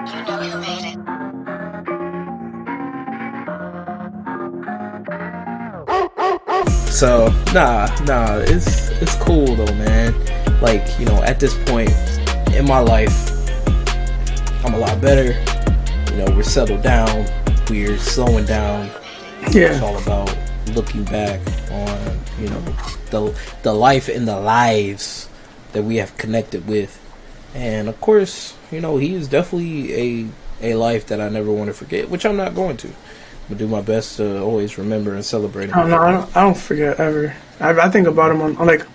You know who made it. So it's cool though, man. Like, you know, at this point in my life, I'm a lot better. You know, we're settled down, we're slowing down. Yeah. It's all about looking back on, you know, the life and the lives that we have connected with. And of course, you know, he is definitely a life that I never want to forget, which I'm not going to. I'm gonna do my best to always remember and celebrate him. I don't forget ever. I think about him on like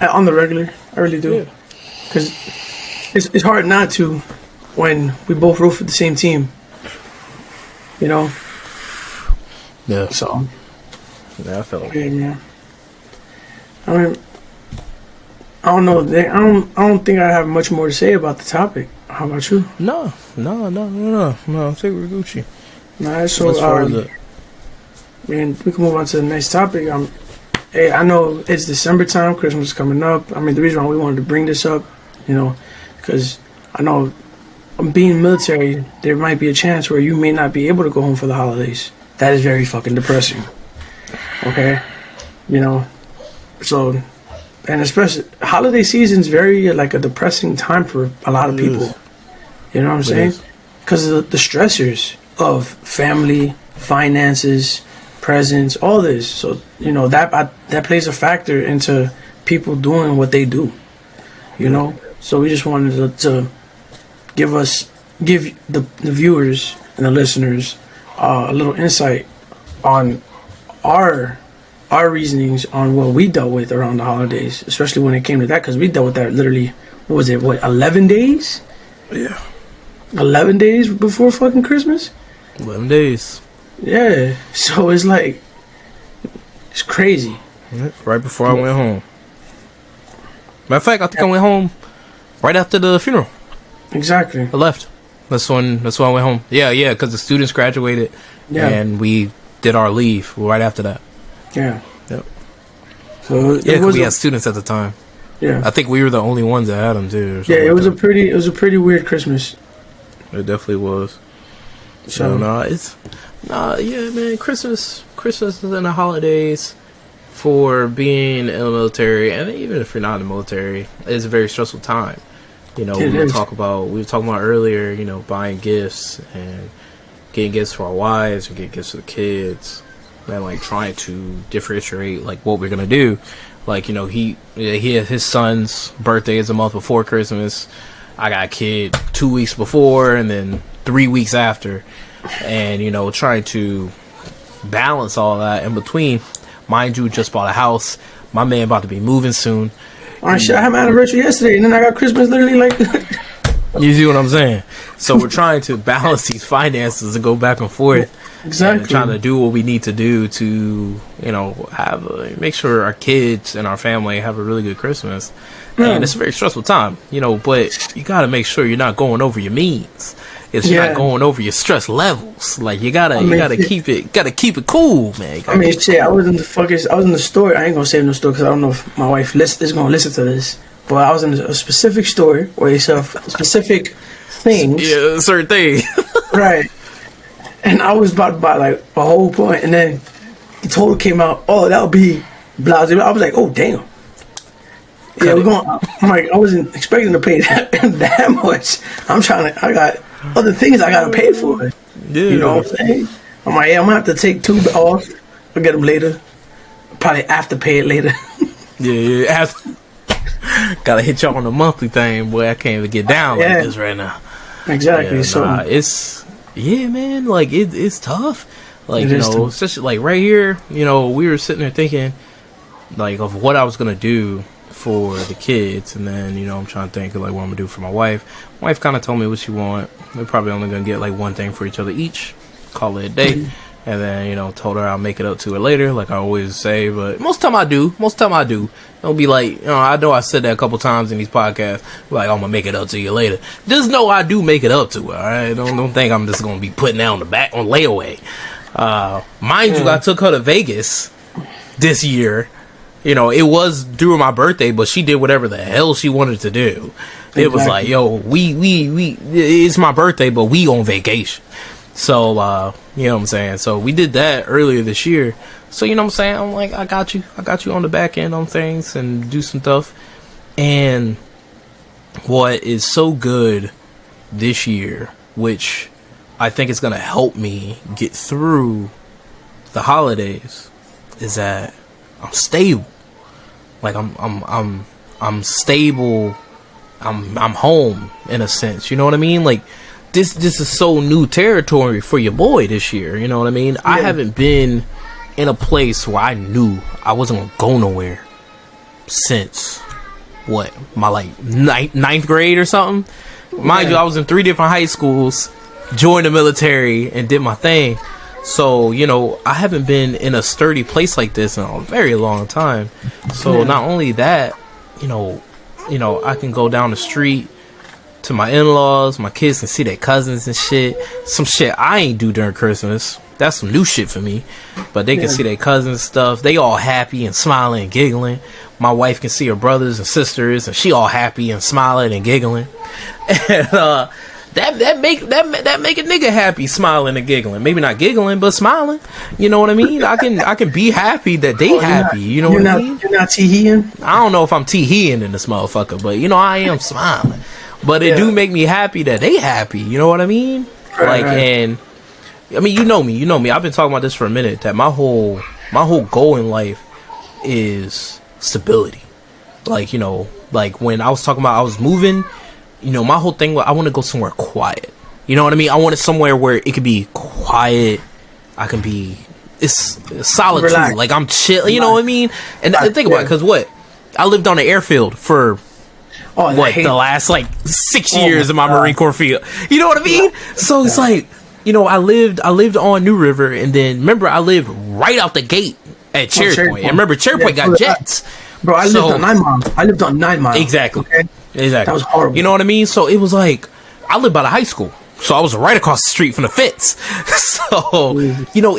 on the regular. I really do. Because it's hard not to when we both root for the same team. You know. Yeah. So. Yeah, I felt like Yeah. I mean, I don't know. I don't think I have much more to say about the topic. How about you? No. I think we're Gucci. Nah, so As far as man, we can move on to the next topic. Hey, I know it's December time. Christmas is coming up. I mean, the reason why we wanted to bring this up, you know, because I know being military, there might be a chance where you may not be able to go home for the holidays. That is very fucking depressing. Okay, you know, so and especially holiday season is very like a depressing time for a lot of people. You know what I'm saying? Because of the stressors of family, finances, presents, all this. So you know that plays a factor into people doing what they do. You know, so we just wanted to give the viewers and the listeners a little insight on our reasonings on what we dealt with around the holidays, especially when it came to that, because we dealt with that literally. What was it? 11 days? Yeah. 11 days before fucking Christmas? 11 days. Yeah. So it's like, it's crazy. Right before I went home. Matter of fact, I think I went home right after the funeral. Exactly. I left. That's when I went home. Yeah, because the students graduated, and we did our leave right after that. Yeah. Yep. So yeah, because we had students at the time. Yeah. I think we were the only ones that had them too. Yeah, it was a pretty weird Christmas. It definitely was. So yeah, man. Christmas and the holidays for being in the military, and even if you're not in the military, is a very stressful time. You know, we were talking about earlier, you know, buying gifts and getting gifts for our wives and getting gifts for the kids, and like trying to differentiate like what we're gonna do. Like, you know, his son's birthday is a month before Christmas. I got a kid 2 weeks before and then 3 weeks after, and you know, trying to balance all that in between. Mind you, just bought a house. My man about to be moving soon. All right, shit, I had my anniversary yesterday, and then I got Christmas literally like. You see what I'm saying? So we're trying to balance these finances and go back and forth. Exactly. And trying to do what we need to do to, you know, make sure our kids and our family have a really good Christmas. And it's a very stressful time, you know, but you got to make sure you're not going over your means. You're not going over your stress levels. Like you gotta keep it cool, man. I mean, shit, I was in the store. I ain't gonna say no store because I don't know if my wife is gonna listen to this. But I was in a specific store where they sell specific things. Yeah, certain thing. Right. And I was about to buy like a whole point, and then the total came out. Oh, that'll be blah. I was like, oh damn. Yeah, we're going. I'm like, I wasn't expecting to pay that much. I got other things I gotta pay for. Yeah. You know what I'm saying? I'm like, yeah, I'm gonna have to take 2 off. I'll get them later. Probably after pay it later. Yeah. Gotta hit y'all on the monthly thing, boy. I can't even get down like this right now. Exactly. Yeah, So it's man. Like it's tough. Like it you know, especially like right here. You know, we were sitting there thinking like of what I was gonna do for the kids, and then you know I'm trying to think of like what I'm gonna do for my wife. My wife kind of told me what she want. We're probably only gonna get like one thing for each other each. Call it a day. Mm-hmm. And then, you know, told her I'll make it up to her later, like I always say. But most time I do. Don't be like, you know I said that a couple times in these podcasts. Like, I'm going to make it up to you later. Just know I do make it up to her, all right? Don't think I'm just going to be putting that on the back, on layaway. Mind you, I took her to Vegas this year. You know, it was during my birthday, but she did whatever the hell she wanted to do. It was like, yo, we it's my birthday, but we on vacation. So, you know what I'm saying? So we did that earlier this year. So, you know what I'm saying? I'm like, I got you on the back end on things and do some stuff. And what is so good this year, which I think is going to help me get through the holidays, is that I'm stable. Like I'm stable. I'm home in a sense. You know what I mean? Like this is so new territory for your boy this year. You know what I mean? Yeah. I haven't been in a place where I knew I wasn't gonna go nowhere since what, my like ninth grade or something. Mind you, I was in 3 different high schools, joined the military, and did my thing. So, you know, I haven't been in a sturdy place like this in a very long time. So not only that, you know, I can go down the street to my in-laws, my kids can see their cousins and shit. Some shit I ain't do during Christmas. That's some new shit for me. But they can see their cousins stuff. They all happy and smiling and giggling. My wife can see her brothers and sisters, and she all happy and smiling and giggling. And that make a nigga happy, smiling and giggling. Maybe not giggling, but smiling. You know what I mean? I can be happy that they happy. You know what I mean? You're not tee-heeing? I don't know if I'm tee-heeing in this motherfucker, but you know I am smiling. But it do make me happy that they happy. You know what I mean? Right. And I mean, you know me. I've been talking about this for a minute. That my whole goal in life is stability. Like, you know, like when I was talking about I was moving. You know, my whole thing was I want to go somewhere quiet. You know what I mean? I want it somewhere where it could be quiet. I can be, it's solitude. Relax. Like I'm chill. You know what I mean? And think about it, because what? I lived on an airfield for the last like 6 years of my Marine Corps field. You know what I mean? So it's like, you know, I lived on New River, and then remember I lived right out the gate at Cherry Point. And remember Cherry Point got jets. Bro, I lived on 9 Mile. I lived on 9 Mile. Exactly. Okay? Exactly. That was horrible. You know what I mean? So it was like, I lived by the high school, so I was right across the street from the Fitz. So, you know,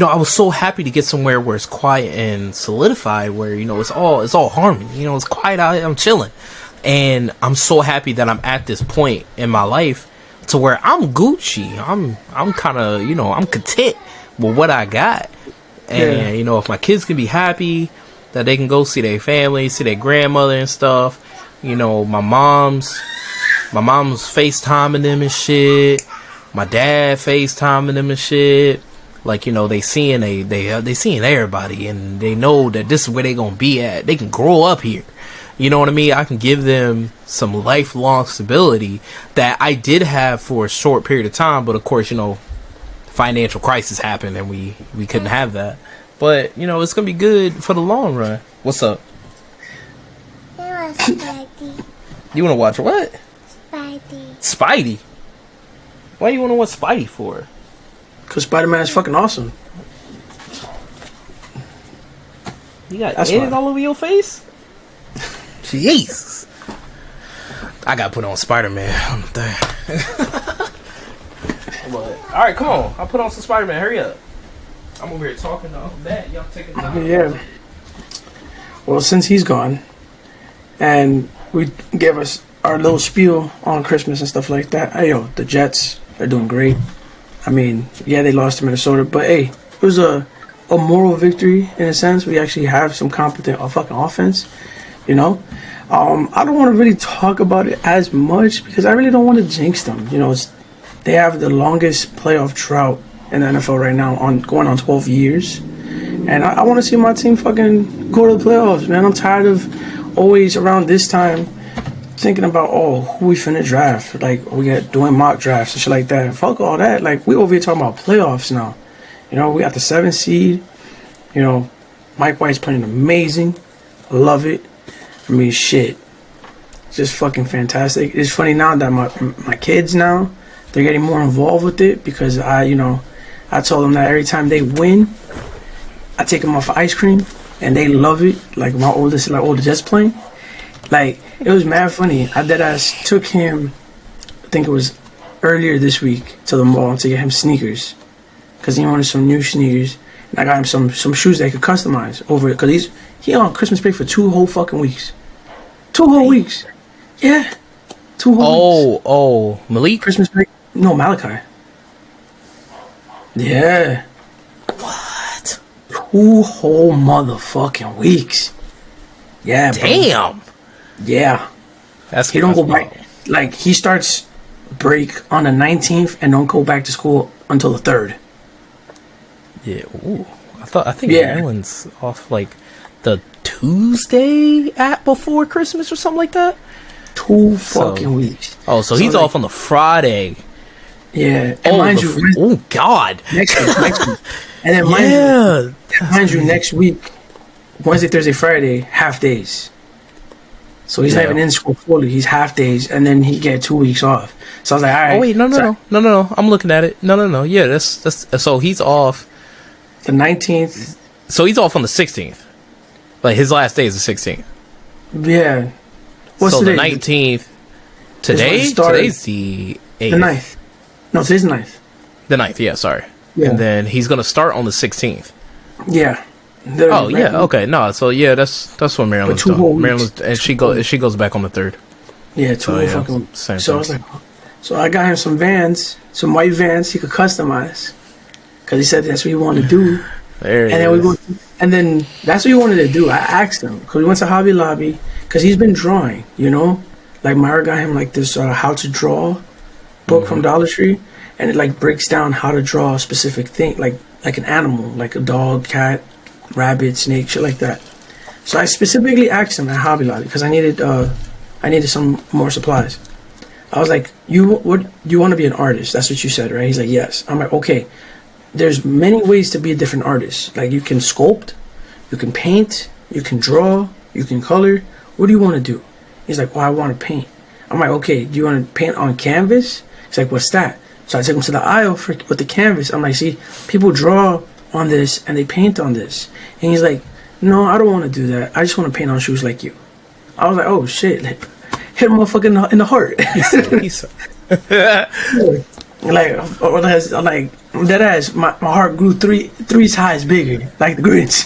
I was so happy to get somewhere where it's quiet and solidified, where, you know, it's all harmony. You know, it's quiet out here, I'm chilling. And I'm so happy that I'm at this point in my life to where I'm Gucci. I'm kind of, you know, I'm content with what I got. And, you know, if my kids can be happy, that they can go see their family, see their grandmother and stuff. You know, my mom's FaceTiming them and shit. My dad FaceTiming them and shit. Like, you know, they seeing everybody, and they know that this is where they gonna be at. They can grow up here. You know what I mean? I can give them some lifelong stability that I did have for a short period of time, but of course, you know, financial crisis happened and we couldn't have that. But, you know, it's going to be good for the long run. What's up? Spidey. You want to watch what? Spidey. Spidey? Why do you want to watch Spidey for? Because Spider-Man is fucking awesome. You got eggs all over your face? Jesus. I got to put on Spider-Man on the thing. Alright, come on. I'll put on some Spider-Man. Hurry up. I'm over here talking to Uncle Dad. Y'all taking time. Yeah. Well, since he's gone, and we gave us our little spiel on Christmas and stuff like that. Hey, yo, the Jets are doing great. I mean, yeah, they lost to Minnesota, but hey, it was a moral victory in a sense. We actually have some competent fucking offense, you know. I don't want to really talk about it as much because I really don't want to jinx them. You know, they have the longest playoff drought in the NFL right now, going on 12 years. And I want to see my team fucking go to the playoffs, man. I'm tired of always around this time thinking about, who we finna draft. Like, we got doing mock drafts and shit like that. Fuck all that. Like, we over here talking about playoffs now. You know, we got the 7th seed. You know, Mike White's playing amazing. I love it. I mean, shit. It's just fucking fantastic. It's funny now that my kids now, they're getting more involved with it because I told them that every time they win, I take them off for ice cream, and they love it. Like my oldest, older Jets playing. Like, it was mad funny. I deadass took him, I think it was earlier this week, to the mall to get him sneakers, because he wanted some new sneakers, and I got him some shoes that he could customize over it, because he on Christmas break for 2 whole fucking weeks. 2 whole weeks. Yeah, 2 whole weeks. Oh, Malik. Christmas break. No, Malachi. Yeah, What? 2 whole motherfucking weeks. Yeah, bro. Damn. Yeah. That's He don't go that's- back. Like, he starts break on the 19th and don't go back to school until the 3rd. Yeah. Ooh. I think Yeah. Maryland's off like the Tuesday before Christmas or something like that. 2 fucking weeks. Oh, so So, he's like- off on the Friday. Yeah. And mind you, oh God. next week. And then Yeah. mind you, next week, Wednesday, Thursday, Friday, half days. So he's not Yeah. even in school fully. He's half days, and then he get 2 weeks off. So I was like, all right. Oh wait, no. So I'm looking at it. No. Yeah, that's so he's off. the 19th. So he's off on the 16th. Like his last day is the 16th. Yeah. What's so today? the 19th. when Today? it started. Today's the 8th. The 9th. No, today's the 9th. The 9th, yeah, sorry. Yeah. And then he's gonna start on the 16th. Yeah. Oh yeah, okay. No, so yeah, that's what Maryland's For 2 whole doing. weeks. Maryland's and she goes back on the 3rd. Yeah, 2 So, whole yeah, fucking. same So I thing. was like, so I got him some Vans, some white Vans he could customize, because he said that's what he wanted to do. There it And then we is. go, and then that's what he wanted to do. I asked him because we went to Hobby Lobby because he's been drawing, you know. Like Myra got him like this how to draw book from Dollar Tree, and it like breaks down how to draw a specific thing, like an animal, like a dog, cat, rabbit, snake, shit like that. So I specifically asked him at Hobby Lobby because I needed some more supplies. I was like, you want to be an artist? That's what you said, right? He's like, yes. I'm like, okay. There's many ways to be a different artist. Like you can sculpt, you can paint, you can draw, you can color. What do you want to do? He's like, well, I want to paint. I'm like, okay, do you want to paint on canvas? He's like, what's that? So I took him to the aisle with the canvas. I'm like, see, people draw on this and they paint on this. And he's like, no, I don't want to do that. I just want to paint on shoes like you. I was like, oh shit, like, hit a motherfucker in the heart. like that ass, my heart grew three size bigger, like the Grinch.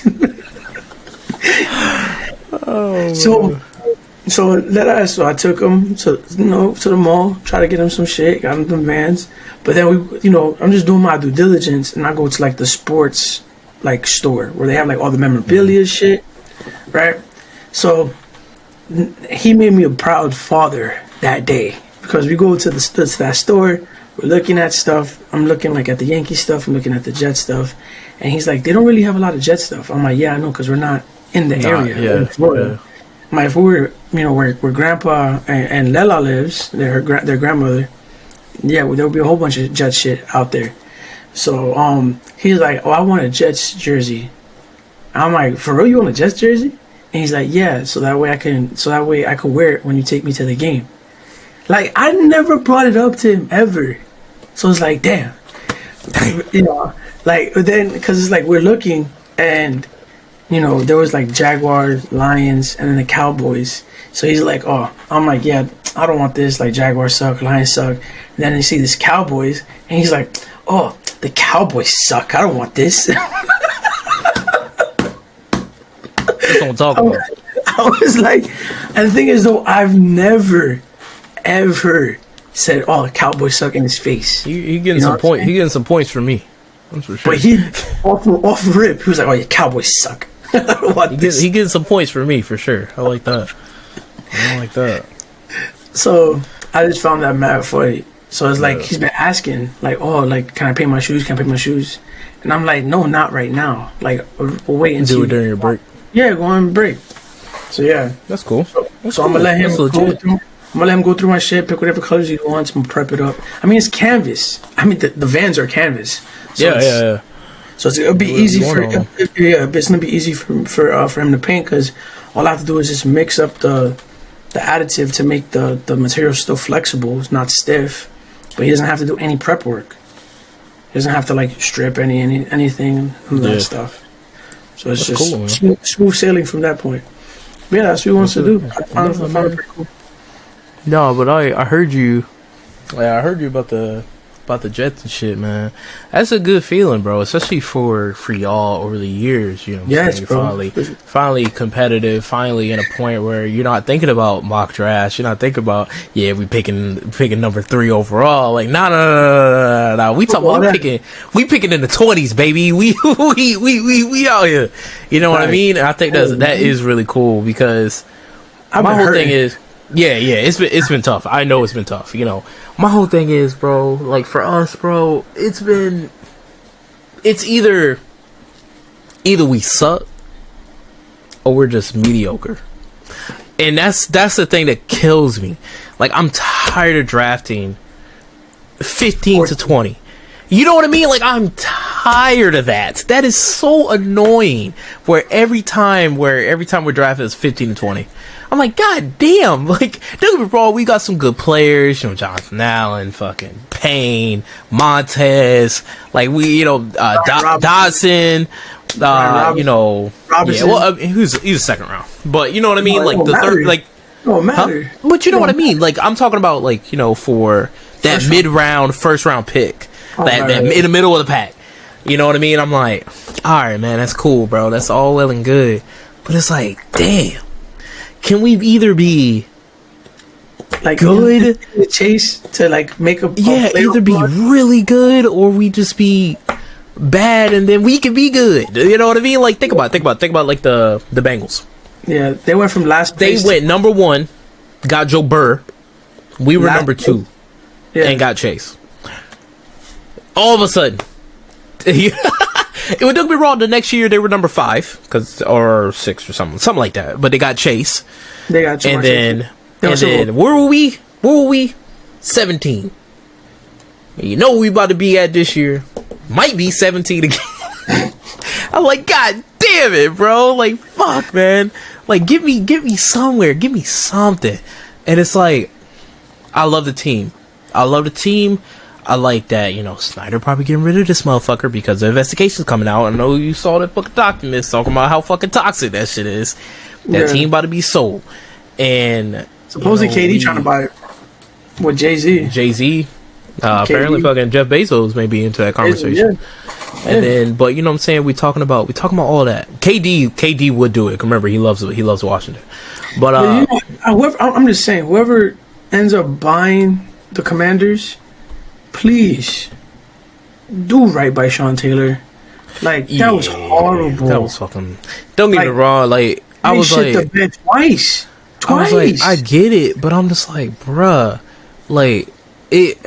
So that ass, so I took him to to the mall, try to get him some shit, got him some Vans. But then I'm just doing my due diligence, and I go to like the sports like store where they have like all the memorabilia shit, right? So he made me a proud father that day because we go to that store. We're looking at stuff. I'm looking like at the Yankee stuff. I'm looking at the Jet stuff, and he's like, they don't really have a lot of Jet stuff. I'm like, yeah, I know, because we're not in the area. Yeah, in Florida. I'm like, if we were, where Grandpa and Lela lives, their grandmother, yeah, well, there'll be a whole bunch of Jets shit out there. So he's like, oh, I want a Jets jersey. I'm like, for real, you want a Jets jersey? And he's like, yeah, so that way I could wear it when you take me to the game. Like, I never brought it up to him ever. So it's like, damn. Like, then, because it's like, we're looking, and, there was like Jaguars, Lions, and then the Cowboys. So he's like, oh, I'm like, yeah, I don't want this. Like, Jaguars suck, Lions suck. And then you see this Cowboys, and he's like, oh, the Cowboys suck. I don't want this. That's what I'm talking about. I was like, and the thing is, though, I've never, ever said, oh, the Cowboys suck in his face. He getting You know some what I'm points. saying? He getting some points from me. That's for sure. But he, off rip, he was like, oh, your Cowboys suck. I don't want this. He getting some points for me for sure. I like that. I like that. So I just found that mad funny. So it's like Yeah. he's been asking, like, oh, like, can I paint my shoes? Can I paint my shoes? And I'm like, no, not right now. Like, we'll wait until Do it during your break. Yeah, go on break. So yeah, That's cool. so I'm gonna let him That's go legit. through. I'm gonna let him go through my shit, pick whatever colors he wants, and prep it up. I mean, it's canvas. I mean, the Vans are canvas. So Yeah. So it'll be Do what easy you for want on it's gonna be easy for him to paint because all I have to do is just mix up the additive to make the material still flexible. It's not stiff, but he doesn't have to do any prep work. He doesn't have to like strip anything and Yeah. that stuff. So it's That's just cool, man. smooth sailing from that point. But yeah, that's what he wants to do. I found it pretty cool. No, but I heard you. Yeah, I heard you about the about the Jets and shit, man. That's a good feeling, bro. Especially for y'all over the years. You know, what I'm Yes, saying? bro. Finally competitive. Finally in a point where you're not thinking about mock drafts. You're not thinking about we picking number 3 overall. Like nah. We picking in the 20s, baby. We out here. You know what I mean? And I think that is really cool because my whole thing is. Yeah, it's been tough. I know it's been tough. You know, my whole thing is, bro, like for us, bro, it's either we suck or we're just mediocre. And that's the thing that kills me. Like, I'm tired of drafting 15 to 20. You know what I mean? Like, I'm tired of that. That is so annoying. Where every time we're drafting is 15 to 20. I'm like, God damn! Like, don't get me wrong, we got some good players. You know, Jonathan Allen, fucking Payne, Montez. Like Dodson. You know, Robinson. Yeah. Well, I mean, he's a second round, but you know what I mean. Like the third, like. Oh, matter. Huh? But you know what I mean? Like, I'm talking about, like, you know, for that mid-round, first-round pick. That in the middle of the pack. You know what I mean? I'm like, alright, man, that's cool, bro. That's all well and good. But it's like, damn. Can we either be like good? Chase to, like, make a either be really good or we just be bad and then we can be good. You know what I mean? Like, think about like the Bengals. Yeah, they went from last place. They went number 1, got Joe Burr. We were number 2 and got Chase. All of a sudden, it would don't be wrong. The next year they were number 5 or 6 or something like that. But they got Chase. And then where were we? 17. You know what we about to be at this year? Might be 17 again. I'm like, God damn it, bro! Like, fuck, man. Like, give me somewhere. Give me something. And it's like, I love the team. I like that, you know, Snyder probably getting rid of this motherfucker because the investigation's coming out. I know you saw that fucking documents talking about how fucking toxic that shit is. That team about to be sold. And supposedly KD trying to buy it with Jay-Z. Apparently fucking Jeff Bezos may be into that conversation. And then, but you know what I'm saying? We talking about all that. KD would do it. Remember, he loves Washington. But you know, I'm just saying, whoever ends up buying the Commanders, please do right by Sean Taylor. Like, that was horrible. That was fucking. Don't get me wrong. Like, I was like, the bed twice. I was like, I get it, but I'm just like, bruh, like it.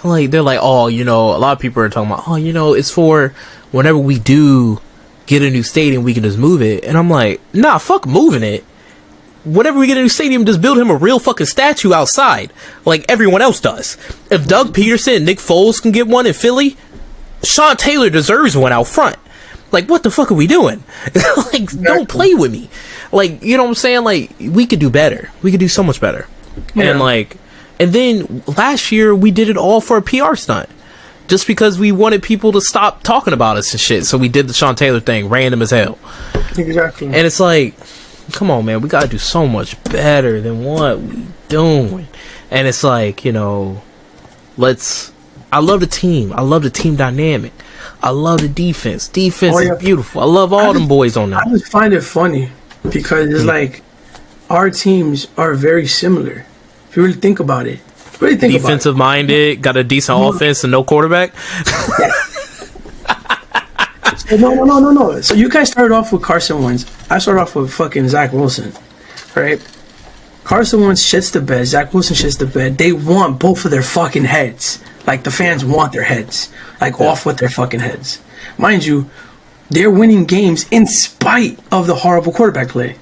Like, they're like, oh, you know, a lot of people are talking about, oh, you know, it's for whenever we do get a new stadium, we can just move it. And I'm like, nah, fuck moving it. Whenever we get a new stadium, just build him a real fucking statue outside, like everyone else does. If Doug Peterson and Nick Foles can get one in Philly, Sean Taylor deserves one out front. Like, what the fuck are we doing? Like, don't play with me. Like, you know what I'm saying? Like, we could do better. We could do so much better. Yeah. And then last year we did it all for a PR stunt. Just because we wanted people to stop talking about us and shit. So we did the Sean Taylor thing, random as hell. Exactly. And it's like, come on, man, we gotta do so much better than what we doing. And it's like, you know, I love the team. I love the team dynamic. I love the defense. Defense is beautiful. I love all them boys on there. I just find it funny because it's like our teams are very similar. If you really think about it. Defensive minded, got a decent offense and no quarterback. No. So you guys started off with Carson Wentz. I started off with fucking Zach Wilson. Right? Carson Wentz shits the bed. Zach Wilson shits the bed. They want both of their fucking heads. Like, the fans want their heads. Like, off with their fucking heads. Mind you, they're winning games in spite of the horrible quarterback play.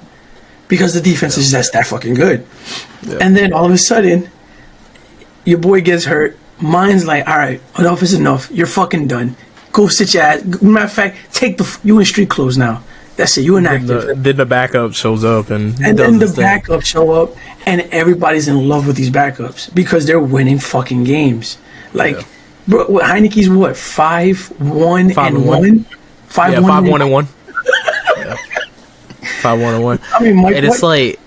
Because the defense is just that fucking good. Yeah. And then all of a sudden, your boy gets hurt. Mine's like, all right, enough is enough. You're fucking done. Go sit your ass. Matter of fact, you in street clothes now. That's it. You inactive. Then the backup shows up and then the backups show up, and everybody's in love with these backups because they're winning fucking games. Like, bro, Heineke's what? 5-1 and 1. 5-1 and 1. I mean, Mike and White, it's like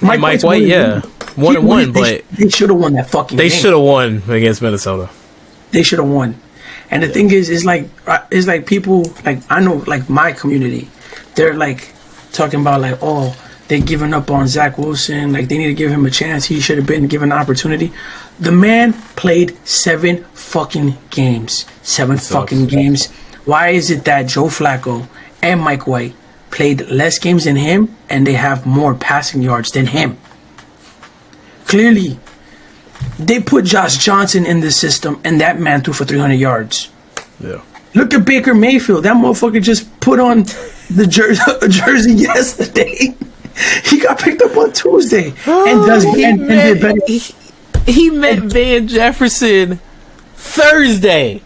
Mike White, 1-1, but they should have won that fucking game. They should have won against Minnesota. they should have won. And the thing is like people, like I know, like my community, they're like talking about like, oh, they're giving up on Zach Wilson, like they need to give him a chance. He should have been given an opportunity. The man played 7 fucking games. 7 fucking games. Why is it that Joe Flacco and Mike White played less games than him and they have more passing yards than him? Clearly, they put Josh Johnson in the system and that man threw for 300 yards. Yeah. Look at Baker Mayfield. That motherfucker just put on the jersey yesterday. He got picked up on Tuesday and did better. He met Van Jefferson Thursday.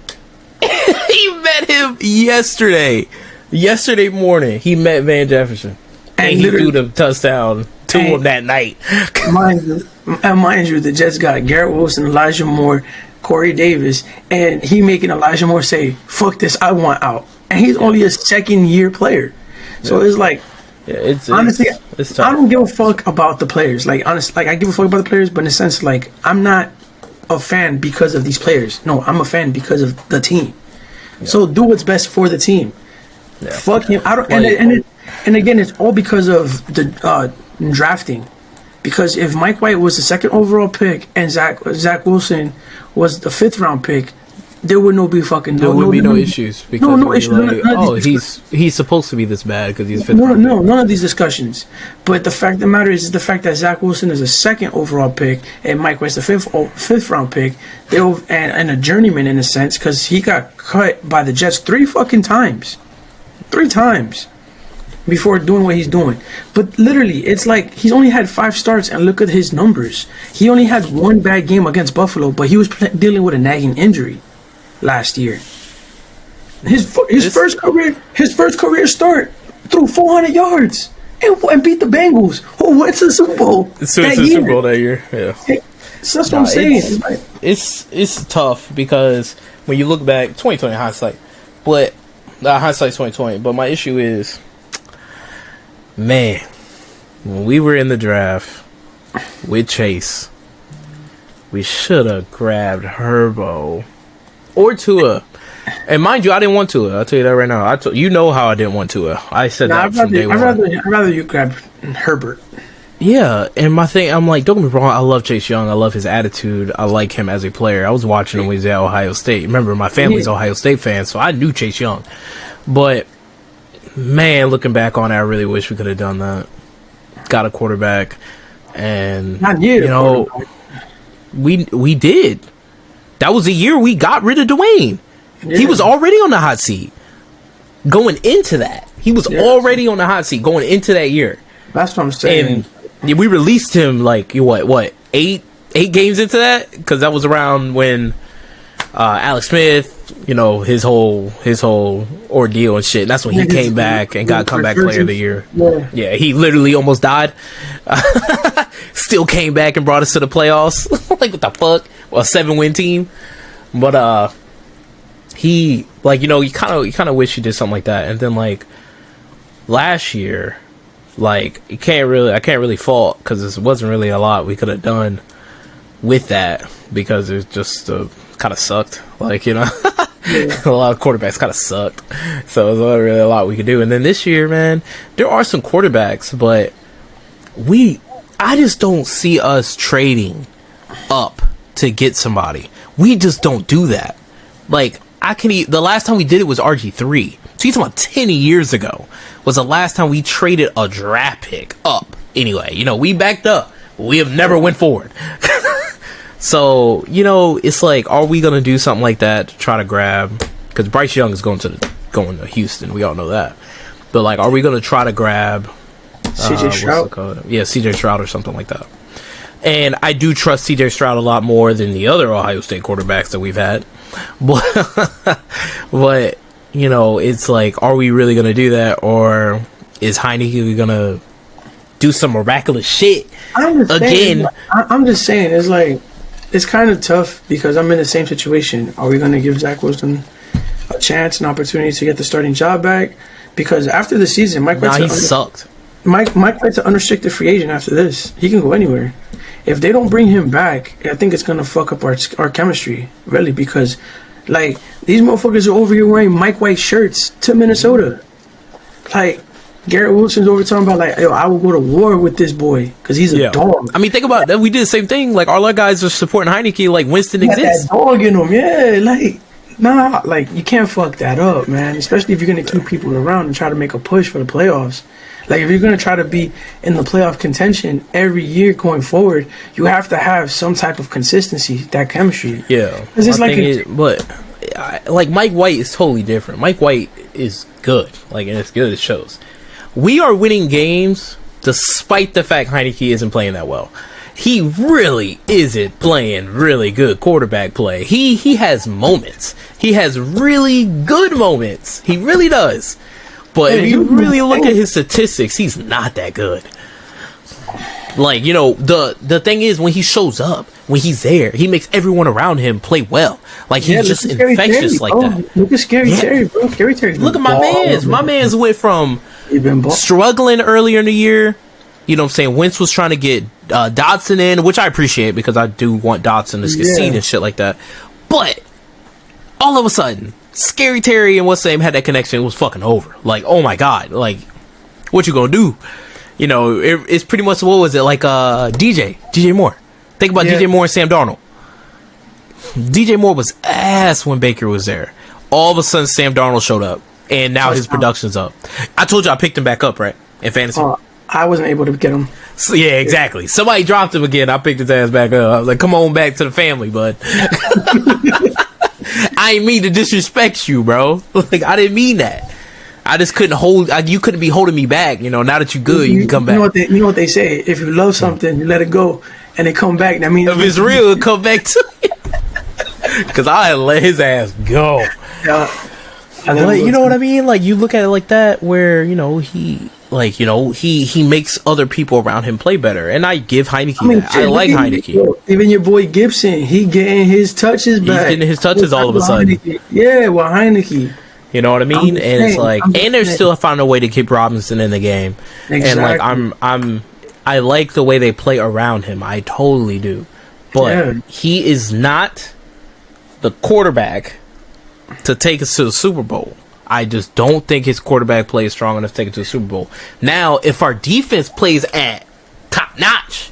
He met him yesterday morning. He met Van Jefferson, and he threw the touchdown to him that night. mind you, the Jets got Garrett Wilson, Elijah Moore, Corey Davis, and he making Elijah Moore say, "Fuck this, I want out." And he's only a second-year player, so it's like, honestly, it's tough. I don't give a fuck about the players. Like honestly, like I give a fuck about the players, but in a sense, like I'm not a fan because of these players. No, I'm a fan because of the team. Yeah. So do what's best for the team. Yeah. Fuck him. I don't. And again, it's all because of the drafting. Because if Mike White was the second overall pick and Zach Wilson was the 5th round pick, there would no issues. Because no issues. He's supposed to be this bad because he's 5th round pick. None of these discussions. But the fact of the matter is the fact that Zach Wilson is a 2nd overall pick and Mike White's the 5th round pick, and a journeyman in a sense, because he got cut by the Jets 3 fucking times. 3 times before doing what he's doing. But literally, it's like he's only had 5 starts and look at his numbers. He only had 1 bad game against Buffalo, but he was dealing with a nagging injury last year. His first career start threw 400 yards and beat the Bengals, who went to the Super Bowl. Super Bowl that year. Yeah. So that's what I'm saying. It's tough because when you look back, 2020 hindsight, but hindsight's 2020. But my issue is, man, when we were in the draft with Chase, we should have grabbed Herbo or Tua. And mind you, I didn't want Tua. I'll tell you that right now. You know how I didn't want Tua. I said that from day one. I'd rather you grab Herbert. Yeah, and my thing, I'm like, don't get me wrong, I love Chase Young. I love his attitude. I like him as a player. I was watching him when he was at Ohio State. Remember, my family's Ohio State fans, so I knew Chase Young. But, man, looking back on it, I really wish we could have done that. Got a quarterback, and, we did. That was the year we got rid of Dwayne. Yeah. He was already on the hot seat going into that. He was already on the hot seat going into that year. That's what I'm saying. And we released him like what 8 games into that, because that was around when Alex Smith, his whole ordeal and shit. And that's when he came back and got comeback player of the year. Yeah, he literally almost died. Still came back and brought us to the playoffs. Like, what the fuck? Well, a 7-win team. But he, like, you kind of wish he did something like that. And then, like, last year, like, I can't really fault, because it wasn't really a lot we could have done with that, because it just kind of sucked. Like, a lot of quarterbacks kind of sucked, so there's not really a lot we could do. And then this year, man, there are some quarterbacks, but I just don't see us trading up to get somebody. We just don't do that. Like, the last time we did it was RG3. So you're talking about 10 years ago was the last time we traded a draft pick up. Anyway, we backed up. We have never went forward. So, it's like, are we going to do something like that to try to grab? Because Bryce Young is going to Houston. We all know that. But, like, are we going to try to grab CJ Stroud? Yeah, CJ Stroud or something like that. And I do trust CJ Stroud a lot more than the other Ohio State quarterbacks that we've had. But it's like, are we really going to do that? Or is Heineke going to do some miraculous shit again? I'm just saying, it's like, it's kind of tough because I'm in the same situation. Are we going to give Zach Wilson a chance, an opportunity to get the starting job back? Because after the season, Mike White's sucked. Mike White's an unrestricted free agent after this. He can go anywhere. if they don't bring him back, I think it's gonna fuck up our chemistry, really, because like these motherfuckers are over here wearing Mike White shirts to Minnesota. Like Garrett Wilson's over talking about like, yo, I will go to war with this boy because he's a dog. I mean, think about that. We did the same thing. Like all our guys are supporting Heineke. Like Winston He got exists. that dog in him, yeah. Like nah, like you can't fuck that up, man. Especially if you're gonna keep people around and try to make a push for the playoffs. Like if you're gonna try to be in the playoff contention every year going forward, you have to have some type of consistency, that chemistry. Yeah, It's just like Mike White is totally different. Mike White is good, like, and it's good. It shows. We are winning games despite the fact Heineke isn't playing that well. He really isn't playing really good quarterback play. He has moments. He has really good moments. He really does. But if you really look at his statistics, he's not that good. Like, you know, the thing is, when he shows up, when he's there, he makes everyone around him play well. Like, he's just infectious like that. Look at Scary Terry, bro. Scary Terry. Look at my mans. My mans went from struggling earlier in the year. You know what I'm saying? Wentz was trying to get Dotson in, which I appreciate because I do want Dotson to succeed and shit like that. But all of a sudden, Scary Terry and what's the name had that connection. It was fucking over. Like, oh my god. Like, what you gonna do? You know, it's pretty much, what was it, like DJ Moore. Think about DJ Moore and Sam Darnold. DJ Moore was ass when Baker was there. All of a sudden, Sam Darnold showed up, and now his production's up. I told you I picked him back up, right, in fantasy. I wasn't able to get him. So, yeah, exactly. Somebody dropped him again. I picked his ass back up. I was like, come on back to the family, bud. I ain't mean to disrespect you, bro. Like, I didn't mean that. I just couldn't hold. You couldn't be holding me back. You know, now that you're good, you can come back. You know what they say? If you love something, you let it go, and it come back. That means if it's real, it come back to you. Because I let his ass go. But you know what I mean? Like, you look at it like that, where, you know, he makes other people around him play better, and I give Heineke that. I like Heineke. Even your boy Gibson, he getting his touches back. He's getting his touches all of a sudden. Yeah, well, Heineke. You know what I mean? And it's like, and they're still finding a way to keep Robinson in the game. Exactly. And like, I like the way they play around him. I totally do. But he is not the quarterback to take us to the Super Bowl. I just don't think his quarterback play is strong enough to take it to the Super Bowl. Now, if our defense plays at top notch,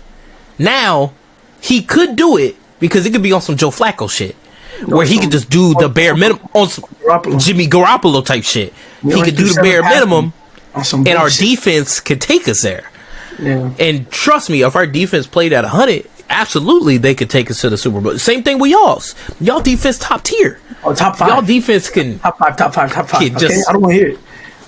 now he could do it, because it could be on some Joe Flacco shit. Where he could just do the bare minimum on some Jimmy Garoppolo type shit. He could do the bare minimum, and our defense could take us there. Yeah. And trust me, if our defense played at 100, absolutely they could take us to the Super Bowl. Same thing with y'all's. Y'all defense top tier. Oh, top 5. Y'all defense can top 5. Okay? Just, I don't want to hear it.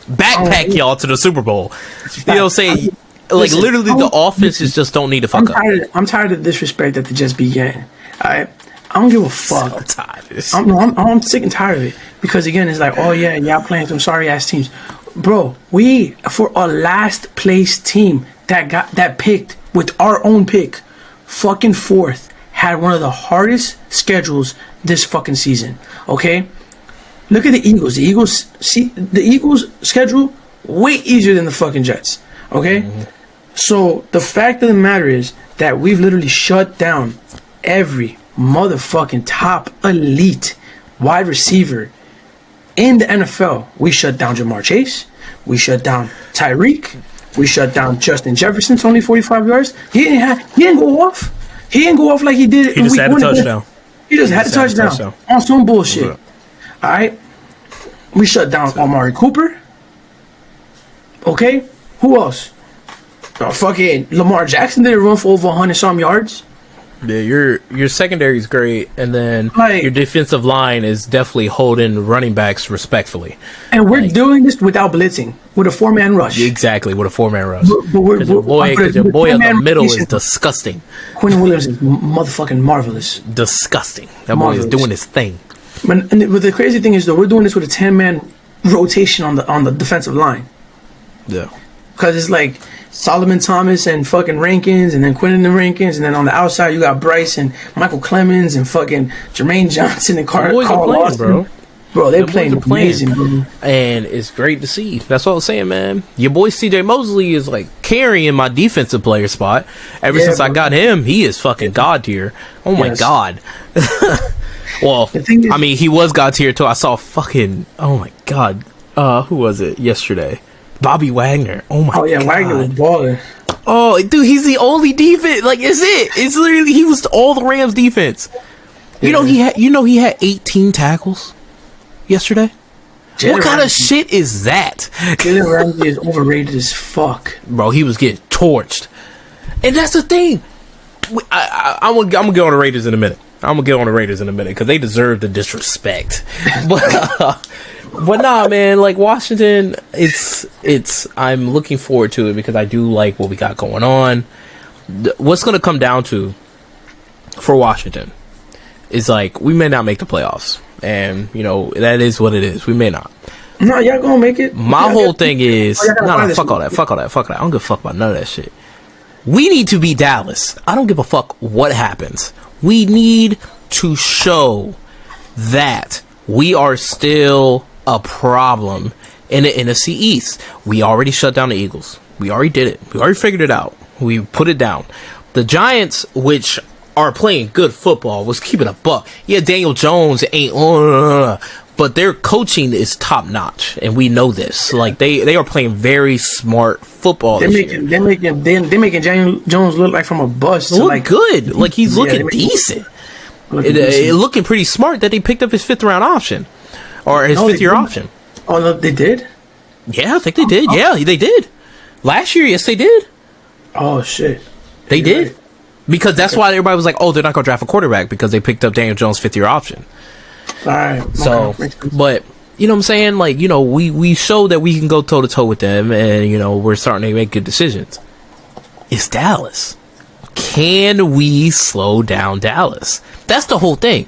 Backpack y'all to the Super Bowl. You know what I'm saying? Like, literally, the offenses just don't need to fuck up. I'm tired of the disrespect that the Jets began. Alright? I don't give a fuck. So I'm sick and tired of it, because again, it's like, oh yeah, y'all playing some sorry ass teams, bro. We, for a last place team that picked with our own pick, fucking 4th, had one of the hardest schedules this fucking season. Okay, look at the Eagles. The Eagles schedule way easier than the fucking Jets. Okay, so the fact of the matter is that we've literally shut down every motherfucking top elite wide receiver in the NFL. We shut down Jamar Chase. We shut down Tyreek. We shut down Justin Jefferson, only 45 yards. He didn't go off. He didn't go off like he did. He just had a touchdown. He just had a touchdown on some bullshit. All right. We shut down Amari Cooper. Okay. Who else? Fucking Lamar Jackson didn't run for over 100-some yards. Yeah, your secondary is great, and then your defensive line is definitely holding running backs respectfully. And we're doing this without blitzing, with a 4-man rush. Exactly, with a 4-man rush. Because your boy in the middle is disgusting. Quinn Williams is motherfucking marvelous. Disgusting. That boy is doing his thing. But the crazy thing is, though, we're doing this with a 10-man rotation on the defensive line. Yeah. Because it's like Solomon Thomas and fucking Rankins, and then Quentin and Rankins, and then on the outside you got Bryce and Michael Clemens and fucking Jermaine Johnson and Carl Lawson. Bro. Bro, they The boys playing are playing. amazing, bro. And it's great to see. That's what I was saying, man. Your boy CJ Mosley is like carrying my defensive player spot. Ever Yeah, since I bro. got him, he is fucking god tier. Oh my Yes. god. Well, The thing is- I mean, he was god tier too. I saw fucking, oh my god. Who was it yesterday? Bobby Wagner. Oh my god. Oh yeah, Wagner was balling. Oh, dude, he's the only defense. Like, it's it. It's literally, he was all the Rams defense. You know he had 18 tackles yesterday. What kind of shit is that? Jalen Ramsey is overrated as fuck. Bro, he was getting torched. And that's the thing. I'm gonna get on the Raiders in a minute. Because they deserve the disrespect. But nah, man, like Washington, it's I'm looking forward to it because I do like what we got going on. What's gonna come down to for Washington is like we may not make the playoffs, and you know that is what it is. We may not. No, y'all gonna make it. My whole thing is y'all gotta no, find fuck all that. I don't give a fuck about none of that shit. We need to beat Dallas. I don't give a fuck what happens. We need to show that we are still a problem in the NFC East. We already shut down the Eagles. We already did it. We already figured it out. We put it down. The Giants, which are playing good football, was keeping a buck. Yeah, Daniel Jones ain't but their coaching is top notch, and we know this. Like they are playing very smart football. They're making Daniel Jones look like from a bus to look like good. Like he's looking decent. It looking pretty smart that they picked up his 5th round option or his 5th year option. Oh no, they did. Yeah, I think they did. Yeah, they did. Last year, yes, they did. Oh shit, They You're did. right. Because that's why everybody was like, "Oh, they're not going to draft a quarterback because they picked up Daniel Jones' 5th year option." All right. So, Okay, makes sense. but you know what I'm saying? Like, you know, we show that we can go toe to toe with them, and you know we're starting to make good decisions. It's Dallas. Can we slow down Dallas? That's the whole thing.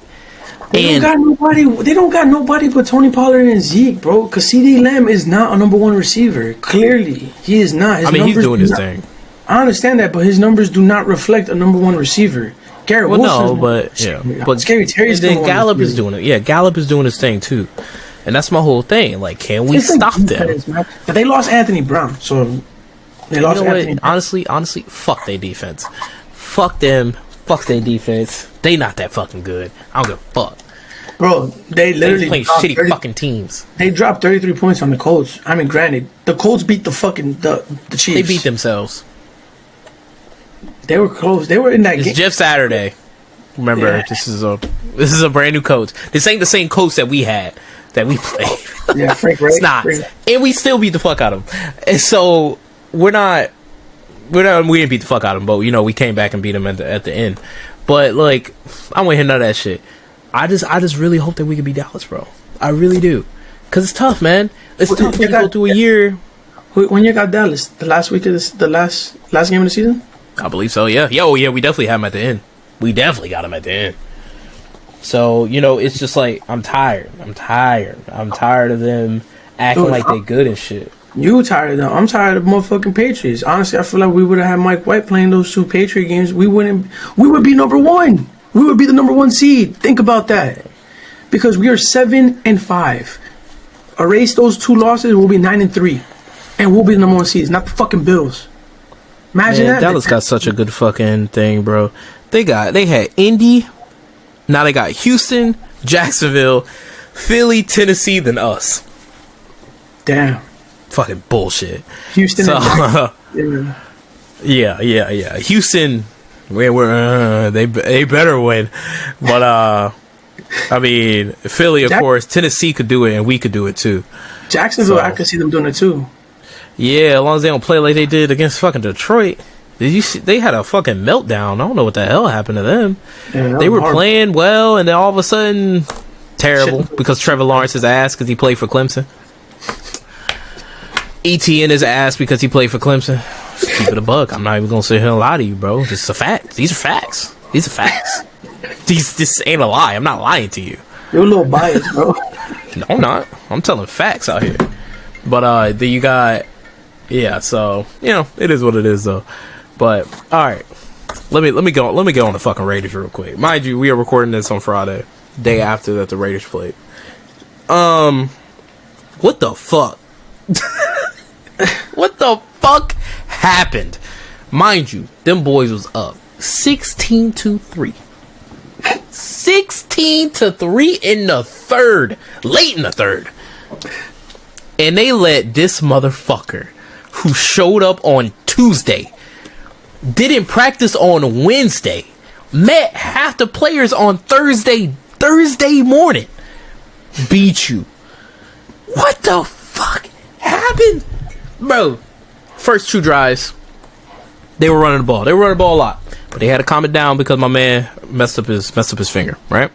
They don't got nobody but Tony Pollard and Zeke, bro. Because CeeDee Lamb is not a number one receiver. Clearly, he is not. His I mean, he's numbers doing do his not- thing. I understand that, but his numbers do not reflect a number one receiver. Garrett Well, Wilson. no, but yeah, but Scary Terry's and then still Gallup on is doing it. Yeah, Gallup is doing his thing too, and that's my whole thing. Like, can we It's like stop them? defense, man. But they lost Anthony Brown, so they You lost know Anthony. what? Honestly, fuck their defense. Fuck them. Fuck their defense. They not that fucking good. I don't give a fuck. Bro, they They literally playing dropped shitty 30 fucking teams. They dropped 33 points on the Colts. I mean, granted, the Colts beat the Chiefs. They beat themselves. They were close. They were in that It's game. Jeff Saturday. Remember, Yeah. this is a brand new coach. This ain't the same coach that we had that we played. Yeah, Frank Reich. It's not, and we still beat the fuck out of them. And so we didn't beat the fuck out of them, but you know we came back and beat them at the end. But like, I don't want to hear none of that shit. I just really hope that we can beat Dallas, bro. I really do, cause it's tough, man. It's Well, tough when you you go got- through a year. When you got Dallas, the last week of the last game of the season. I believe so. Yeah. Yeah. We definitely had him at the end. We definitely got him at the end. So you know, it's just like I'm tired. I'm tired of them acting Dude, like they good and shit. You tired of them? I'm tired of motherfucking Patriots. Honestly, I feel like we would have had Mike White playing those 2 Patriot games. We would be number 1. We would be the number 1 seed. Think about that. Because we are 7-5. Erase those 2 losses, we'll be 9-3, and we'll be the number 1 seed. Not the fucking Bills. Imagine Man, that. Dallas got such a good fucking thing, bro. They had Indy, now they got Houston, Jacksonville, Philly, Tennessee, then us. Damn. Fucking bullshit. Houston. So and yeah. Houston, they better win, but I mean Philly, of course. Tennessee could do it, and we could do it too. Jacksonville, So- I could see them doing it too. Yeah, as long as they don't play like they did against fucking Detroit. Did you see? They had a fucking meltdown. I don't know what the hell happened to them. Yeah, that They was were horrible. playing well, and then all of a sudden, terrible Shit. because Trevor Lawrence's ass because he played for Clemson. ETN his ass because he played for Clemson. Just keep it a buck. I'm not even gonna sit here and lie to you, bro. Just a fact. These are facts. This ain't a lie. I'm not lying to you. You're a little biased, bro. No, I'm not. I'm telling facts out here. But then you got, yeah. So you know, it is what it is, though. But all right, let me go on the fucking Raiders real quick. Mind you, we are recording this on Friday, day after that the Raiders played. What the fuck? What the fuck happened? Mind you, them boys was up 16-3. 16-3 in the third. Late in the third. And they let this motherfucker who showed up on Tuesday, didn't practice on Wednesday, met half the players on Thursday morning, beat you. What the fuck happened? Bro, first 2 drives, they were running the ball. They were running the ball a lot. But they had to calm it down because my man messed up his finger, right?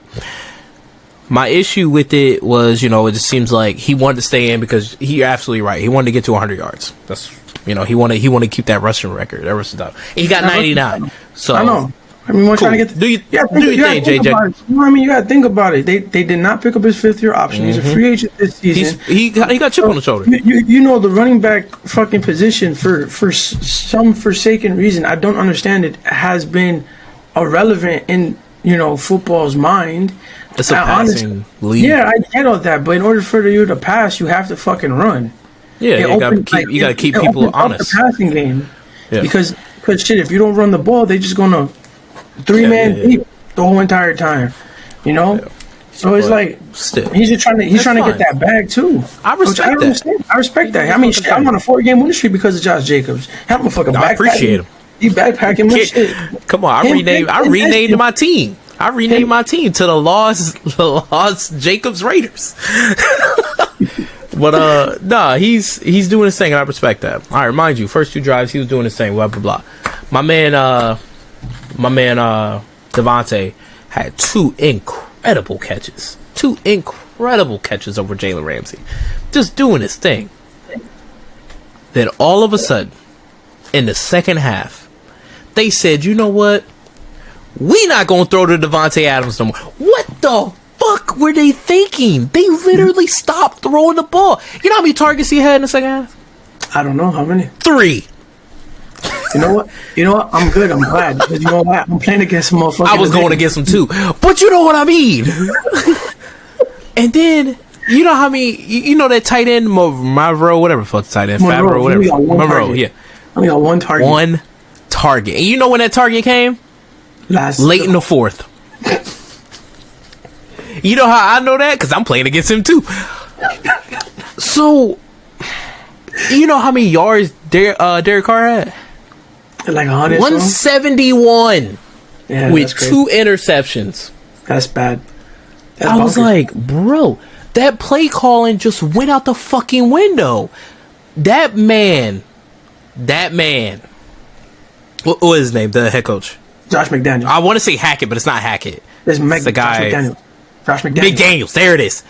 My issue with it was, it just seems like he wanted to stay in because you're absolutely right. He wanted to get to 100 yards. That's, he wanted to keep that rushing record. That rushing down. He got 99. So I know. We're cool. trying to get. Do your thing, JJ. You know what I mean? You gotta think about it. They did not pick up his 5th-year option. He's a free agent this season. He got chip on the shoulder. The running back fucking position for some forsaken reason, I don't understand it, has been irrelevant in football's mind. It's a passing league. Yeah, I get all that, but in order for you to pass, you have to fucking run. Yeah, you gotta keep people honest. The passing game, yeah. Because shit, if you don't run the ball, they just gonna 3-man deep the whole entire time. Yeah. So it's like still, he's trying to get that bag too. I respect that. I respect that. I mean, shit, I'm on a 4-game winning streak because of Josh Jacobs. I'm a fucking I appreciate him. He backpacking my shit. Come on, I renamed my team. I renamed my team to the Lost Jacobs Raiders. But nah, he's doing his thing, and I respect that. All right, mind you, first 2 drives he was doing his thing. Blah blah blah. My man Devontae had 2 incredible catches. 2 incredible catches over Jalen Ramsey, just doing his thing. Then all of a sudden, in the second half, they said, "You know what? We not gonna throw to Devontae Adams no more." What the fuck were they thinking? They literally stopped throwing the ball. You know how many targets he had in the second half? I don't know how many. 3. You know what? I'm good. I'm glad. Because you know what? I'm playing against some motherfuckers. I was going against him too. But you know what I mean? And then, you know how many, that tight end, Monroe, whatever the fuck the tight end, Favreau, whatever. Monroe, yeah. I got 1 target. 1 target. And you know when that target came? Late in the 4th. You know how I know that? Because I'm playing against him too. So, you know how many yards Derek Carr had? Like 100. 171. Yeah, with 2 interceptions. That's bad. I was like, bro, that play calling just went out the fucking window. That man. What was his name? The head coach? Josh McDaniels. I want to say Hackett, but it's not Hackett. It's the guy. Josh McDaniels. McDaniels. There it is.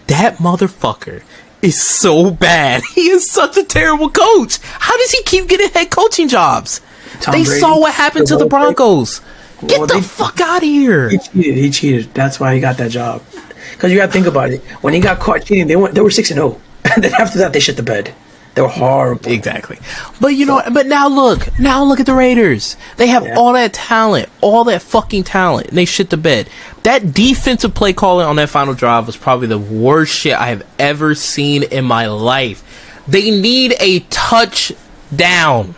That motherfucker is so bad. He is such a terrible coach. How does he keep getting head coaching jobs? They saw what happened to the Broncos. Get the fuck out of here. He cheated. That's why he got that job. Because you got to think about it. When he got caught cheating, they were 6-0. And then after that, they shit the bed. They were horrible. Exactly. But but now look at the Raiders. They have all that talent, all that fucking talent, and they shit the bed. That defensive play calling on that final drive was probably the worst shit I have ever seen in my life. They need a touchdown.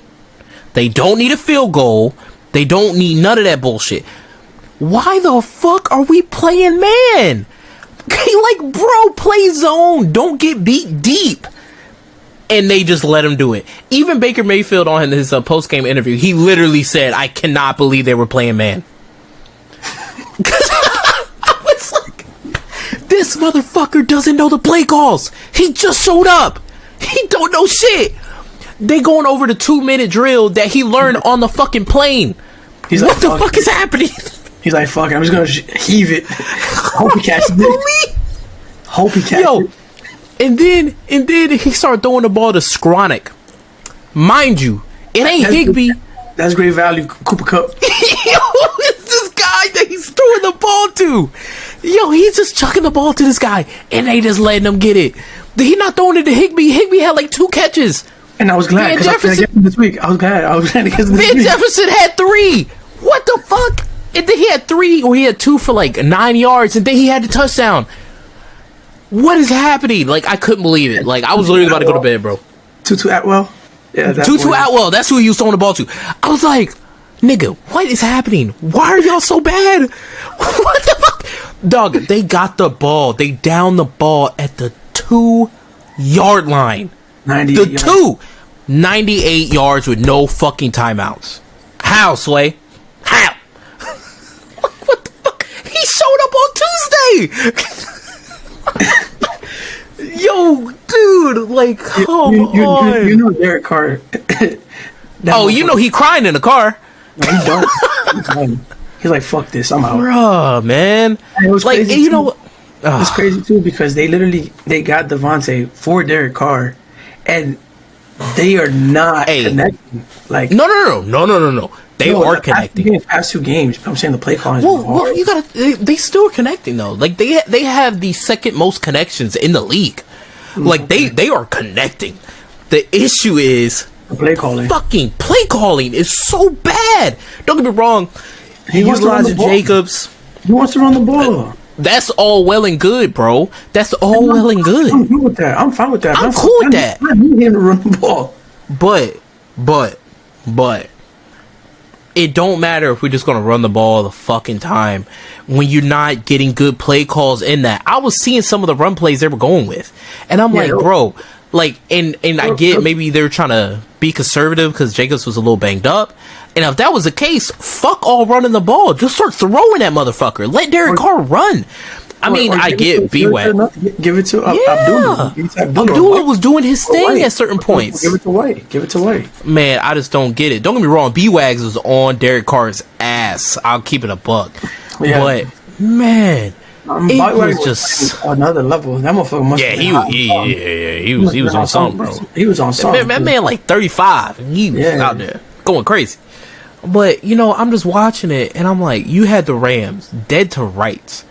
They don't need a field goal. They don't need none of that bullshit. Why the fuck are we playing man? Like, bro, play zone. Don't get beat deep. And they just let him do it. Even Baker Mayfield on his post-game interview, he literally said, "I cannot believe they were playing man." I was like, this motherfucker doesn't know the play calls. He just showed up. He don't know shit. They going over the 2-minute drill that he learned on the fucking plane. He's what the fuck is happening? He's like, fuck it, I'm just gonna heave it. Hope he catches it. Hope he catches it. And then he started throwing the ball to Skronik. Mind you, it ain't Higbee. That's great value, Cooper Kupp. Yo, it's this guy that he's throwing the ball to. Yo, he's just chucking the ball to this guy, and they just letting him get it. He not throwing it to Higbee. Higbee had like 2 catches. And I was glad because I was get him this week. I was glad to get him this Van week. Jefferson had 3. What the fuck? And then he had 3, or he had 2 for like 9 yards, and then he had the touchdown. what is happening? Like, I couldn't believe it. Like, I was literally about to go to bed, bro. Tutu Atwell. Yeah, Tutu Atwell. That's who he was throwing the ball to. I was like, nigga, what is happening? Why are y'all so bad? What the fuck? Dog, they got the ball. They downed the ball at the 2-yard line. 98 yards with no fucking timeouts. How, Sway? How? What the fuck? He showed up on Tuesday. Yo, dude, like, come on. You know Derek Carr. Oh, you know he crying in the car. No, he don't. He's like, fuck this, I'm out. Bruh, man. And it was like, crazy you too. know what? It's crazy too because they got Devontae for Derek Carr, and they are not connecting. Like, no. They are connecting. Past two games, I'm saying the play calling. Well, you gotta. They still are connecting though. Like they have the second most connections in the league. Like they are connecting. The issue is the play calling. Fucking play calling is so bad. Don't get me wrong. He wants to run the ball. Jacobs. He wants to run the ball. That's all well and good, bro. That's all well and good. I'm good with that. I'm fine with that. I'm cool with that. I need him to run the ball. But it don't matter if we're just gonna run the ball the fucking time when you're not getting good play calls in that. I was seeing some of the run plays they were going with, and I'm like, bro, like, and I get maybe they're trying to be conservative because Jacobs was a little banged up. And if that was the case, fuck all running the ball. Just start throwing that motherfucker. Let Derek Carr run. I mean, I get B-Wack. Give it to Abdullah. Abdullah was doing his thing at certain points. Give it to White. Man, I just don't get it. Don't get me wrong. B-Wags was on Derek Carr's ass. I'll keep it a buck. Yeah. But, man, it was just another level. That motherfucker must he was on something, bro. He was on something. That man like 35. And he was out there going crazy. But, you know, I'm just watching it, and I'm like, you had the Rams dead to rights.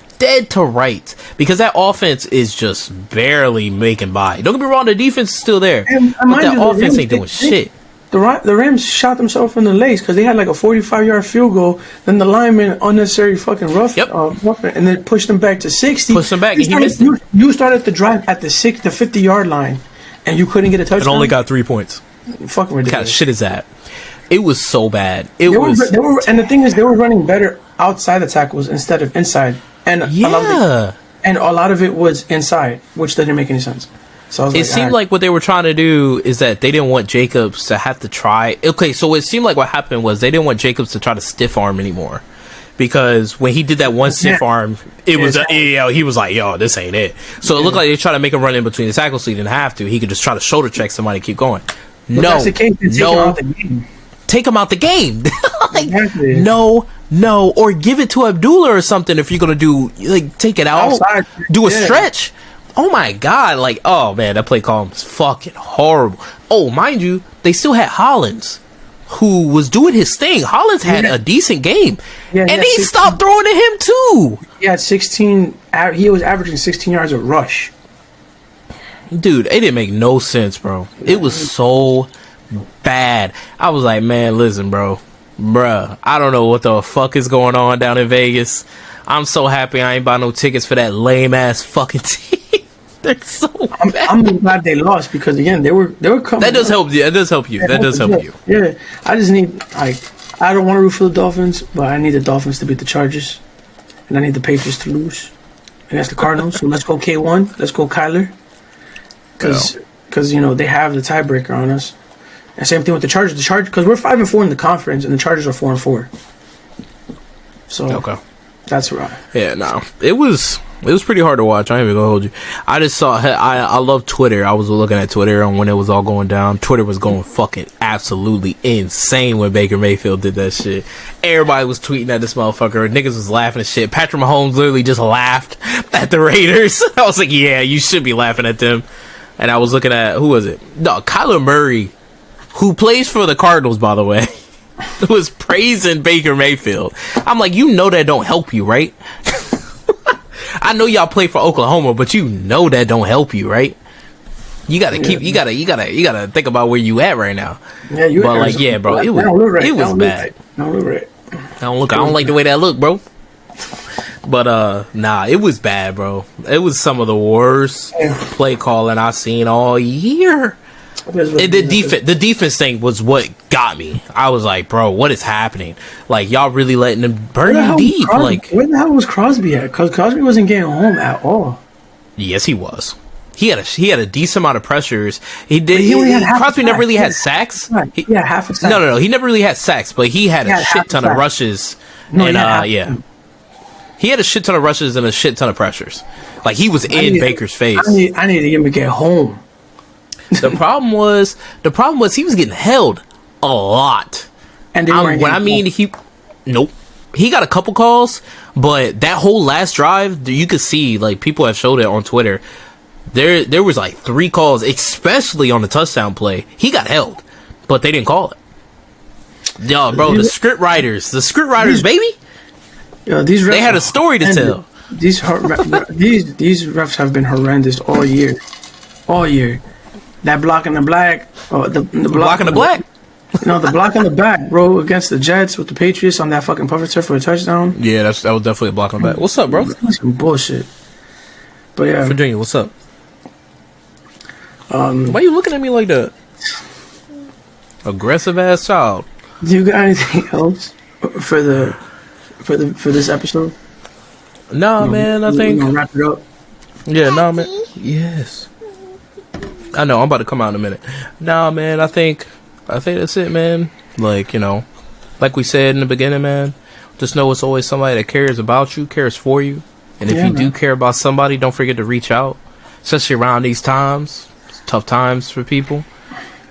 Because that offense is just barely making by. Don't get me wrong, the defense is still there. But that offense ain't doing shit. The Rams shot themselves in the legs because they had like a 45-yard field goal. Then the lineman unnecessary fucking rough and then pushed them back to 60. Pushed them back, and he missed it. You started the drive at the 50-yard line, and you couldn't get a touchdown. It only got 3 points. Fucking ridiculous. What kind of shit is that? It was so bad. And the thing is, they were running better outside the tackles instead of inside. And a lot of it was inside, which didn't make any sense. So I was it seemed like what they were trying to do is that they didn't want Jacobs to have to try. Okay, so it seemed like what happened was they didn't want Jacobs to try to stiff arm anymore. Because when he did that one stiff arm, he was like, yo, this ain't it. So it looked like they tried to make him run in between the tackles so he didn't have to. He could just try to shoulder check somebody and keep going. That's the case. Take him out the game. Like, exactly. No, or give it to Abdullah or something if you're gonna do take it out, outside. Do a stretch. Oh my god, like, oh man, that play call was fucking horrible. Oh, mind you, they still had Hollins, who was doing his thing. Hollins had a decent game, and he stopped throwing to him too. He had 16. He was averaging 16 yards a rush. Dude, it didn't make no sense, bro. It was so bad. I was like, man, listen, bruh, I don't know what the fuck is going on down in Vegas. I'm so happy I ain't buy no tickets for that lame ass fucking team. They're so bad. I'm glad they lost because again they were coming. That does help you. That does help you. Yeah, I just need I don't want to root for the Dolphins, but I need the Dolphins to beat the Chargers, and I need the Patriots to lose against the Cardinals. So let's go K1. Let's go Kyler. Because you know they have the tiebreaker on us. And same thing with the Chargers. Because we're 5-4 in the conference, and the Chargers are 4-4. So that's right. Yeah, no, it was pretty hard to watch. I ain't even gonna hold you. I just saw. I love Twitter. I was looking at Twitter and when it was all going down. Twitter was going fucking absolutely insane when Baker Mayfield did that shit. Everybody was tweeting at this motherfucker. Niggas was laughing at shit. Patrick Mahomes literally just laughed at the Raiders. I was like, yeah, you should be laughing at them. And I was looking at who was it? No, Kyler Murray, who plays for the Cardinals, by the way, was praising Baker Mayfield. I'm like, you know that don't help you, right? I know y'all play for Oklahoma, but you know that don't help you, right? You gotta keep. You gotta think about where you at right now. Yeah, you. But like, yeah, bro, it was bad. I don't like the way that look, bro. But nah, it was bad, bro. It was some of the worst play calling I've seen all year. The defense thing was what got me. I was like, bro, what is happening? Like, y'all really letting them burn you deep. Like, where the hell was Crosby at? Because Crosby wasn't getting home at all. Yes, he was. He had a decent amount of pressures. He did. He only had half Crosby a never sack. really had sacks. Yeah, half a sack. No. He never really had sacks, but he had a shit ton of rushes. No, and yeah. He had a shit ton of rushes and a shit ton of pressures. Like, he was in Baker's face. I needed him to get home. The problem was he was getting held a lot. And Nope. He got a couple calls, but that whole last drive, you could see, like, people have showed it on Twitter. There was like 3 calls, especially on the touchdown play. He got held, but they didn't call it. Yo, bro, the script writers, baby. Yo, these refs they had a story to tell. These refs have been horrendous all year. All year. That block in the black. Oh, the block in the black. The block in the back, bro, against the Jets with the Patriots on that fucking puffer turf for a touchdown. Yeah, that was definitely a block on the back. What's up, bro? Some bullshit. But yeah. Virginia, what's up? Why you looking at me like that? Aggressive ass child. Do you got anything else for this episode? Nah, man, I think we're gonna wrap it up. Yeah, nah, man. Yes. I know, I'm about to come out in a minute. Nah, man, I think that's it, man. Like, like we said in the beginning, man, just know it's always somebody that cares about you, cares for you. And if you do care about somebody, don't forget to reach out. Especially around these times. It's tough times for people.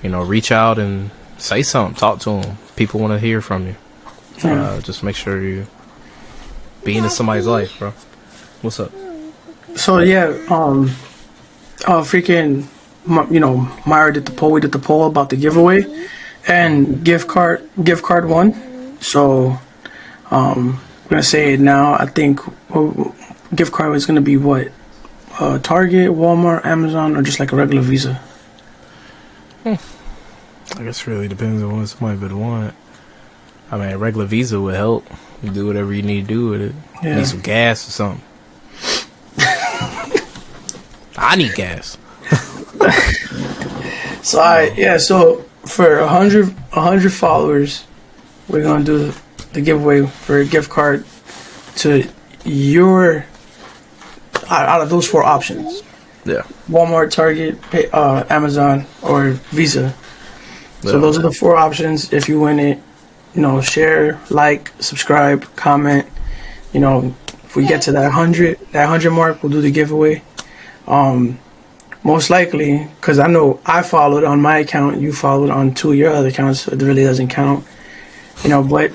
Reach out and say something. Talk to them. People want to hear from you. Just make sure you be into somebody's life, bro. What's up? So, yeah, freaking, Myra did the poll. We did the poll about the giveaway. And gift card won. So, I'm going to say it now. I think gift card is going to be what? Target, Walmart, Amazon, or just like a regular Visa? I guess it really depends on what somebody would want. I mean, a regular Visa would help. You do whatever you need to do with it. Yeah. Need some gas or something. I need gas. So for 100 followers, we're gonna do the giveaway for a gift card to your out of those 4 options. Yeah. Walmart, Target, Amazon, or Visa. So those are the 4 options. If you win it, share, like, subscribe, comment. If we get to that 100 mark, we'll do the giveaway. Most likely, because I know I followed on my account, you followed on 2 of your other accounts, so it really doesn't count. But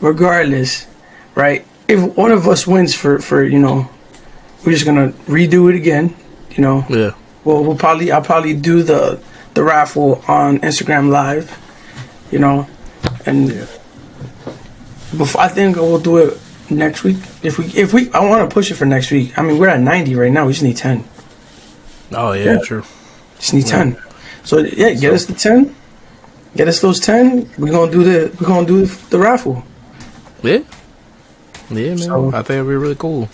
regardless, right? If one of us wins for we're just gonna redo it again. Yeah. Well, I'll probably do the raffle on Instagram Live. And before, I think we'll do it next week. If we, I want to push it for next week. I mean, we're at 90 right now. We just need 10. Oh yeah, true. Just need 10. So get us the 10. Get us those 10. We're gonna do the raffle. Yeah. Yeah, man. So, I think it'd be really cool.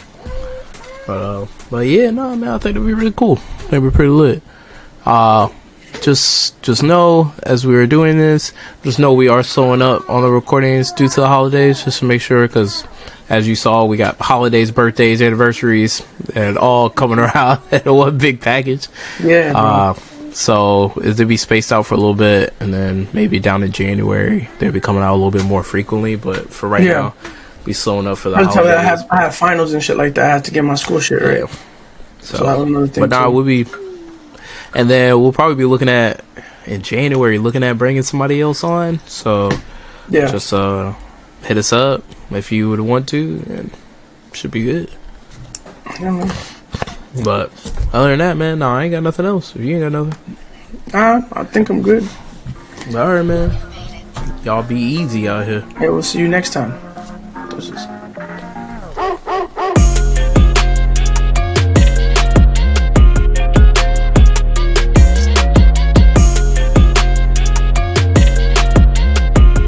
But yeah, no, man. I think it'd be really cool. It'd be pretty lit. Just know, as we were doing this, just know we are slowing up on the recordings due to the holidays, just to make sure, because as you saw, we got holidays, birthdays, anniversaries, and all coming around in one big package. Yeah. So it'll be spaced out for a little bit, and then maybe down in January they'll be coming out a little bit more frequently. But for right now, we slowing up for the holidays. I have finals and shit like that. I have to get my school shit right. Yeah. So that's another thing. But now we'll be. And then we'll probably be looking at, in January, bringing somebody else on. So, just hit us up if you would want to, and should be good. Yeah, man. But other than that, man, no, I ain't got nothing else. If you ain't got nothing. I think I'm good. All right, man. Y'all be easy out here. Hey, we'll see you next time.